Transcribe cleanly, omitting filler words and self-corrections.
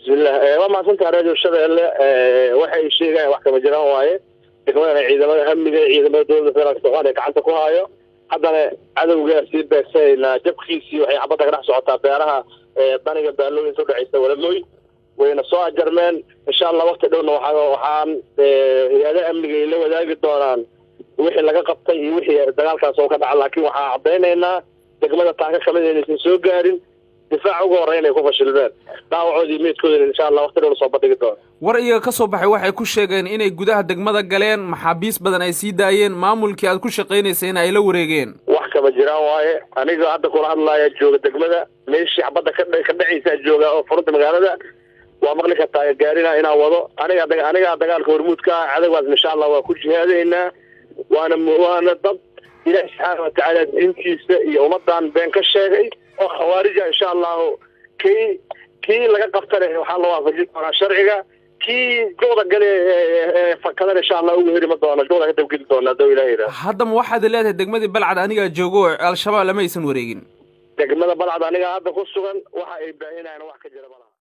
بسم الله وما كنت على راديو الشباب waxay sheegayaan wax kama jiraan waaye degmada ciidamada amniga ciidamada dowladda federaalka Soomaaliya gacanta ku hayo haddana cadawga si beegsayna jabkiisii waxay xabada ka dhex socotaa beeraha baniga baalooyin soo dhacaysa walalooy wayna soo ajarmeen insha Allah waqti dhowna waxaan hay'adaha amniga la wadaagi doonaan wixii laga qabtay iyo wixii dagaalkaas oo ka dhacay laakiin waxa cadeynaynaa degmada taanka kamid inaysan soo gaarin difaac ugu horeeyay ku fashilmeen daawacoodii meedkooda insha Allah waqti dhow soo bandhigi doon war iyaga ka soo baxay waxay ku sheegeen inay gudaha degmada galeen maxaabiis badan ay sii daayeen maamulkii aad ku shaqeynayeen ay la wareegeen wax kama jiraan waaye aniga hadda kula hadlaaya jooga degmada meeshii xabada ka dhacaysa jooga oo furta magaalada waa maqli ka taay gaarina inaan wado aniga dagaalka hormuudka cadawgaas insha Allah waa ku jihaadayna waana dad ilaahay subhanahu wa ta'ala diintiisa iyo ummadan been ka sheegay oo khawaarij insha Allah kii laga qabtay waxa loo waafajin doonaa sharciga kii jooda gale fakadana insha Allah ugu heri ma doono jooda ka dabgeli doona dawladda Ilaahay hadda ma waxaad leedahay degmadii Balcad aniga joogo al-shabaab lama aysan wareegin degmada Balcad aniga hadda ku sugan waxa ay baahinayaan wax ka jira malaha